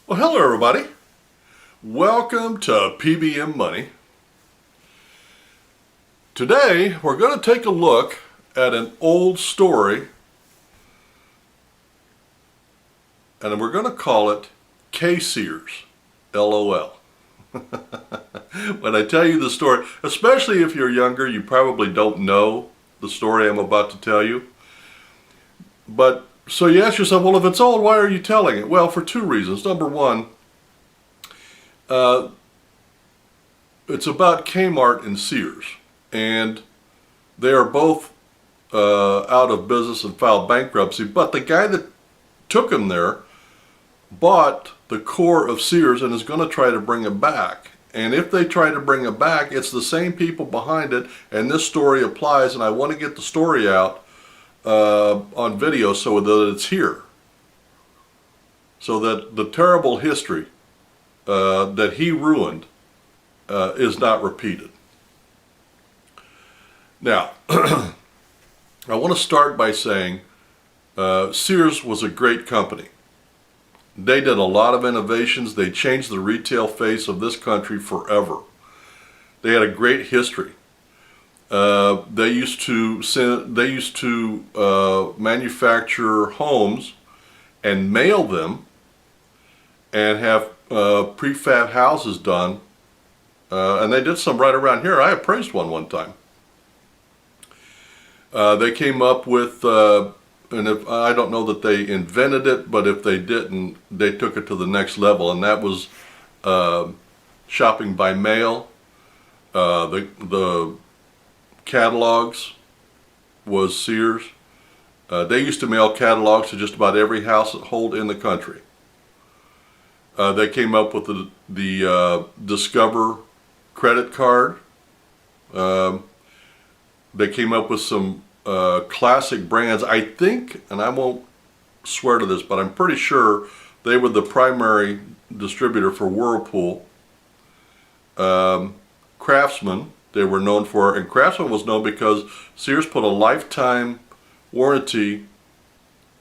Well, hello everybody. Welcome to P.B.M. Money. Today we're going to take a look at an old story, and we're going to call it Sears LOL. When I tell you the story, especially if you're younger, you probably don't know the story I'm about to tell you. But so you ask yourself, well, if it's old, why are you telling it? Well, for two reasons. Number one, it's about K-Mart and Sears, and they are both out of business and filed bankruptcy, but the guy that took them there bought the core of Sears and is going to try to bring it back. And if they try to bring it back, it's the same people behind it, and this story applies, and I want to get the story out on video so that it's here, so that the terrible history that he ruined is not repeated. Now, I want to start by saying Sears was a great company. They did a lot of innovations. They changed the retail face of this country forever. They had a great history. They used to manufacture homes and mail them and have prefab houses done. And they did some right around here. I appraised one time. They came up with, and if, I don't know that they invented it, but if they didn't, they took it to the next level, and that was shopping by mail. The catalogs was Sears. They used to mail catalogs to just about every household in the country. They came up with the Discover credit card. They came up with some classic brands. I think, and I won't swear to this, but I'm pretty sure they were the primary distributor for Whirlpool. Craftsman, they were known for, and Craftsman was known because Sears put a lifetime warranty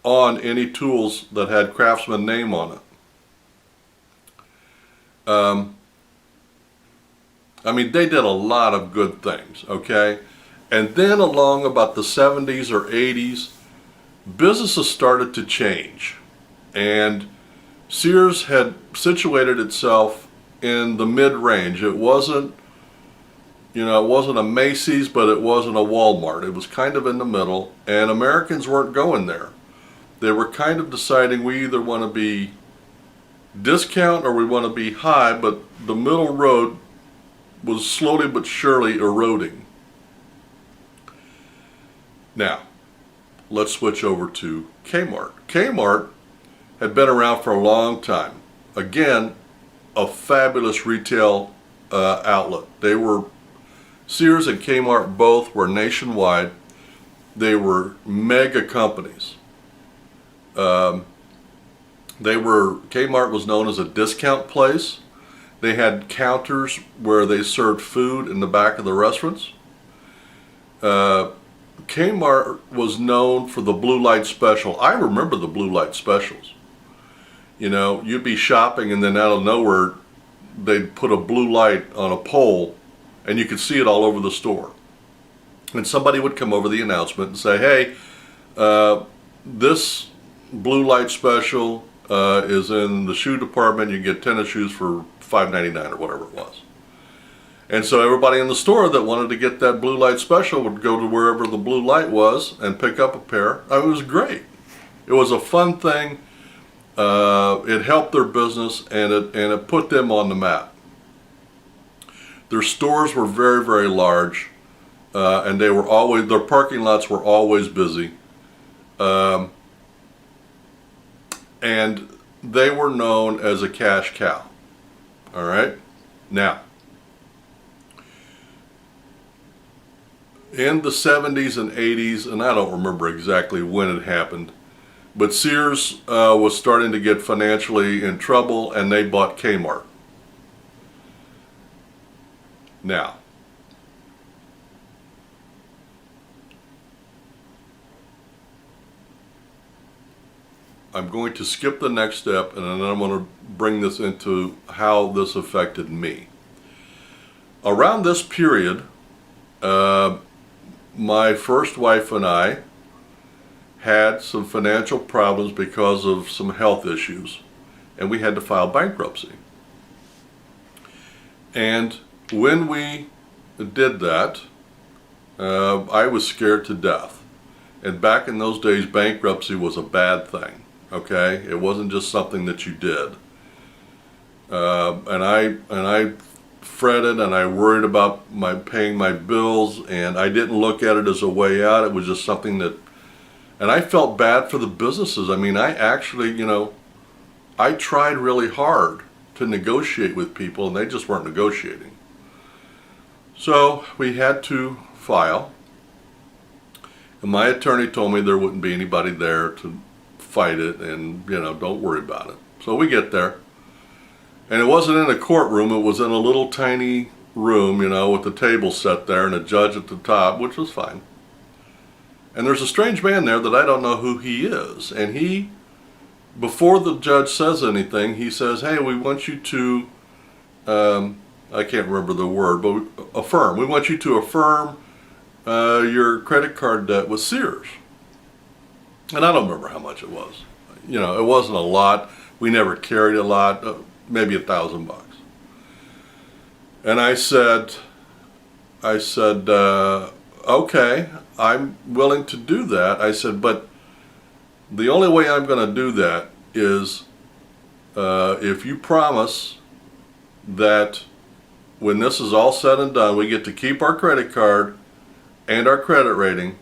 on any tools that had Craftsman name on it. I mean, they did a lot of good things, okay? And then along about the 70s or 80s, businesses started to change. And Sears had situated itself in the mid-range. It wasn't, it wasn't a Macy's, but it wasn't a Walmart. It was kind of in the middle, and Americans weren't going there. They were kind of deciding we either want to be discount or we want to be high, but the middle road was slowly but surely eroding. Now, let's switch over to K-Mart. K-Mart had been around for a long time. Again, a fabulous retail outlet. Sears and K-Mart both were nationwide. They were mega companies. K-Mart was known as a discount place. They had counters where they served food in the back of the restaurants. K-Mart was known for the blue light special. I remember the blue light specials. You'd be shopping and then out of nowhere they'd put a blue light on a pole and you could see it all over the store. And somebody would come over the announcement and say, hey, this blue light special is in the shoe department. You get tennis shoes for $5.99 or whatever it was. And so everybody in the store that wanted to get that blue light special would go to wherever the blue light was and pick up a pair. It was great. It was a fun thing. It helped their business, and it put them on the map. Their stores were very, very large, and their parking lots were always busy. And they were known as a cash cow. All right? Now, in the 70s and 80s, and I don't remember exactly when it happened, but Sears was starting to get financially in trouble, and they bought K-Mart. Now, I'm going to skip the next step, and then I'm going to bring this into how this affected me. Around this period, my first wife and I had some financial problems because of some health issues, and we had to file bankruptcy. And when we did that, I was scared to death. And back in those days, bankruptcy was a bad thing, okay? It wasn't just something that you did. And I fretted and I worried about paying my bills, and I didn't look at it as a way out. It was just something that, and I felt bad for the businesses. I mean, I actually, I tried really hard to negotiate with people, and they just weren't negotiating. So we had to file, and my attorney told me there wouldn't be anybody there to fight it, and don't worry about it. So we get there, and it wasn't in a courtroom. It was in a little tiny room, with the table set there and a judge at the top, which was fine. And there's a strange man there that I don't know who he is, and he, before the judge says anything, he says, "Hey, we want you to, I can't remember the word, but affirm. We want you to affirm your credit card debt with Sears." And I don't remember how much it was. It wasn't a lot. We never carried a lot, maybe $1,000. And I said, okay, I'm willing to do that. I said, but the only way I'm going to do that is if you promise that when this is all said and done, we get to keep our credit card and our credit rating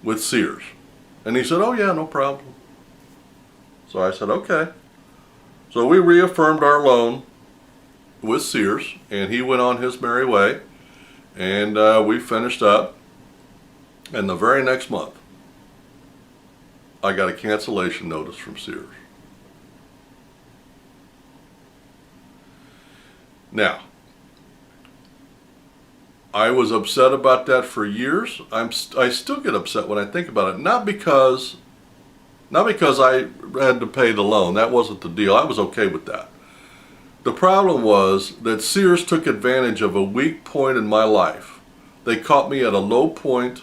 with Sears. And he said, "Oh yeah, no problem." So I said, okay. So we reaffirmed our loan with Sears, and he went on his merry way, and we finished up. And the very next month, I got a cancellation notice from Sears. Now, I was upset about that for years. I still get upset when I think about it. Not because I had to pay the loan. That wasn't the deal. I was okay with that. The problem was that Sears took advantage of a weak point in my life. They caught me at a low point,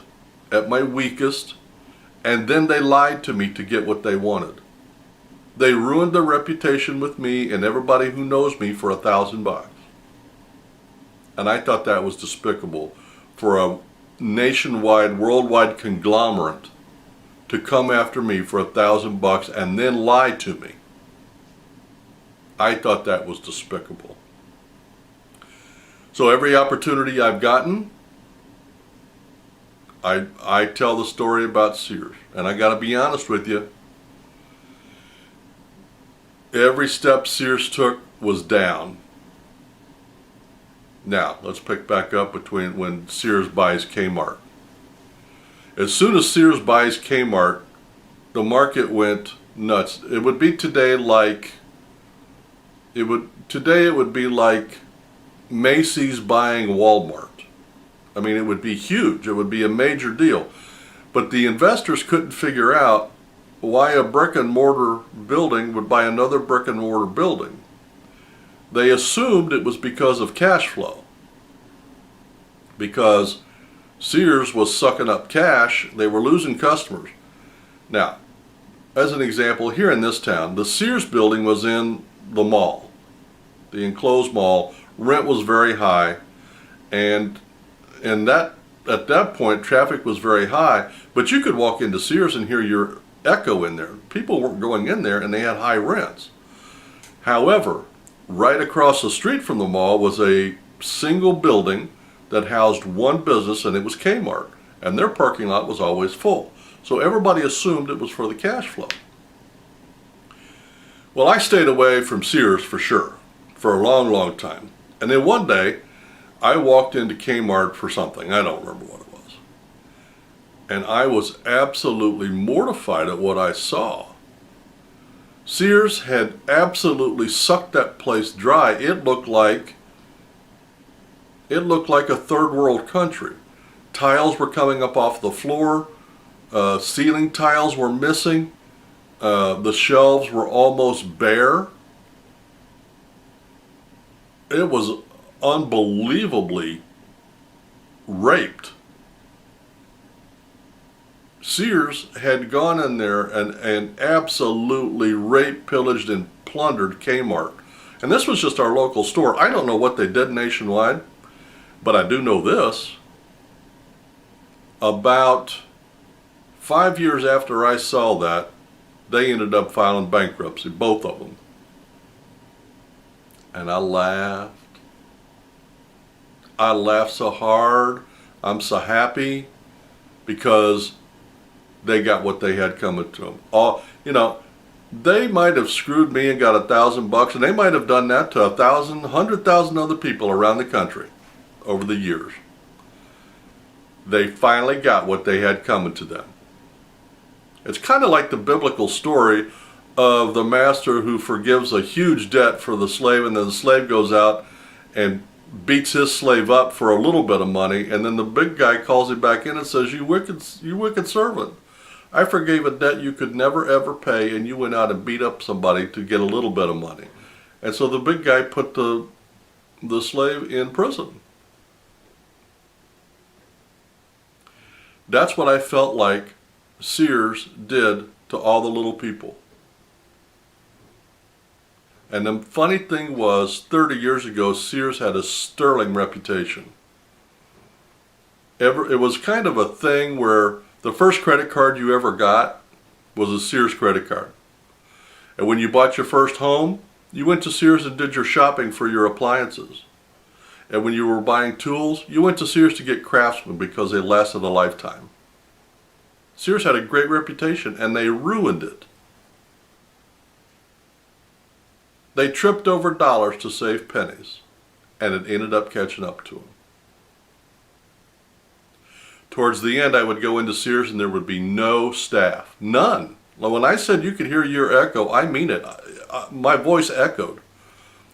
at my weakest, and then they lied to me to get what they wanted. They ruined their reputation with me and everybody who knows me for $1,000. And I thought that was despicable for a nationwide, worldwide conglomerate to come after me for $1,000 and then lie to me. I thought that was despicable. So every opportunity I've gotten, I tell the story about Sears. And I got to be honest with you, every step Sears took was down. Now, let's pick back up between when Sears buys K-Mart. As soon as Sears buys K-Mart, the market went nuts. It would be today like it would be like Macy's buying Walmart. I mean, it would be huge. It would be a major deal. But the investors couldn't figure out why a brick and mortar building would buy another brick and mortar building. They assumed it was because of cash flow. Because Sears was sucking up cash, they were losing customers. Now, as an example, here in this town, the Sears building was in the mall, the enclosed mall. Rent was very high, and that at that point traffic was very high, but you could walk into Sears and hear your echo in there. People weren't going in there, and they had high rents. However, right across the street from the mall was a single building that housed one business, and it was K-Mart, and their parking lot was always full. So everybody assumed it was for the cash flow. Well, I stayed away from Sears for sure, for a long, long time. And then one day, I walked into K-Mart for something. I don't remember what it was. And I was absolutely mortified at what I saw. Sears had absolutely sucked that place dry. It looked like a third world country. Tiles were coming up off the floor. Ceiling tiles were missing. The shelves were almost bare. it was unbelievably raped. Sears had gone in there and absolutely raped, pillaged, and plundered K-Mart. And this was just our local store. I don't know what they did nationwide, but I do know this. About 5 years after I saw that, they ended up filing bankruptcy, both of them. And I laughed. I laughed so hard. I'm so happy because they got what they had coming to them. All, you know, they might have screwed me and got $1,000, and they might have done that to 1,000, 100,000 other people around the country over the years. They finally got what they had coming to them. It's kind of like the biblical story of the master who forgives a huge debt for the slave, and then the slave goes out and beats his slave up for a little bit of money, and then the big guy calls him back in and says, you wicked servant. I forgave a debt you could never ever pay, and you went out and beat up somebody to get a little bit of money. And so the big guy put the slave in prison. That's what I felt like Sears did to all the little people. And the funny thing was, 30 years ago, Sears had a sterling reputation. It was kind of a thing where the first credit card you ever got was a Sears credit card. And when you bought your first home, you went to Sears and did your shopping for your appliances. And when you were buying tools, you went to Sears to get Craftsman because they lasted a lifetime. Sears had a great reputation, and they ruined it. They tripped over dollars to save pennies, and it ended up catching up to them. Towards the end, I would go into Sears and there would be no staff. None. When I said you could hear your echo, I mean it. My voice echoed.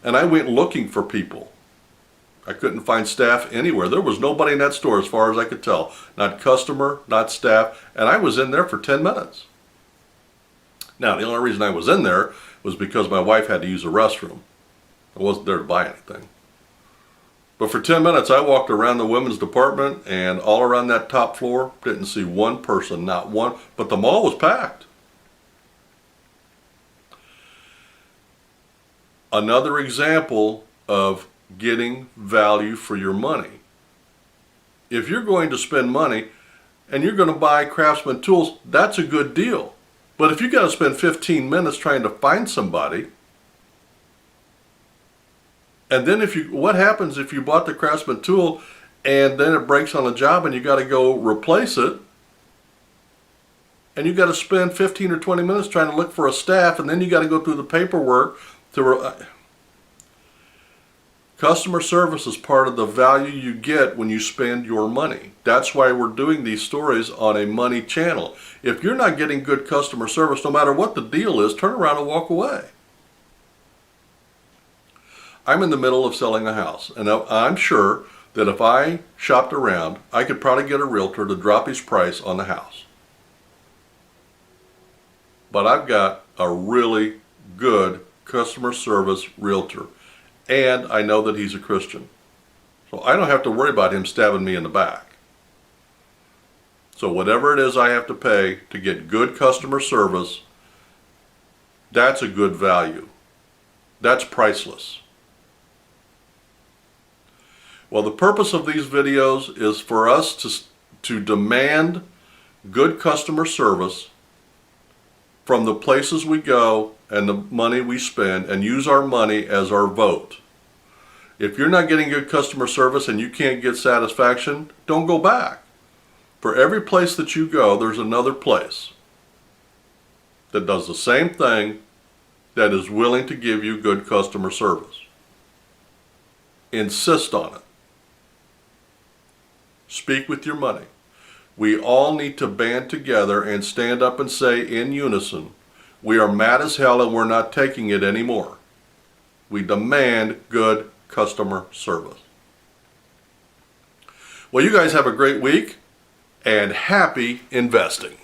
And I went looking for people. I couldn't find staff anywhere. There was nobody in that store as far as I could tell. Not customer, not staff. And I was in there for 10 minutes. Now, the only reason I was in there was because my wife had to use a restroom. I wasn't there to buy anything. But for 10 minutes, I walked around the women's department and all around that top floor, didn't see one person, not one, but the mall was packed. Another example of getting value for your money. If you're going to spend money and you're going to buy Craftsman tools, that's a good deal. But if you got to spend 15 minutes trying to find somebody, and then what happens if you bought the Craftsman tool and then it breaks on a job and you got to go replace it, and you got to spend 15 or 20 minutes trying to look for a staff, and then you got to go through the paperwork to customer service is part of the value you get when you spend your money. That's why we're doing these stories on a money channel. If you're not getting good customer service, no matter what the deal is, turn around and walk away. I'm in the middle of selling a house, and I'm sure that if I shopped around, I could probably get a realtor to drop his price on the house. But I've got a really good customer service realtor, and I know that he's a Christian. So I don't have to worry about him stabbing me in the back. So whatever it is I have to pay to get good customer service, that's a good value. That's priceless. Well, the purpose of these videos is for us to demand good customer service from the places we go and the money we spend, and use our money as our vote. If you're not getting good customer service and you can't get satisfaction, don't go back. For every place that you go, there's another place that does the same thing, that is willing to give you good customer service. Insist on it. Speak with your money. We all need to band together and stand up and say in unison, we are mad as hell and we're not taking it anymore. We demand good customer service. Well, you guys have a great week and happy investing.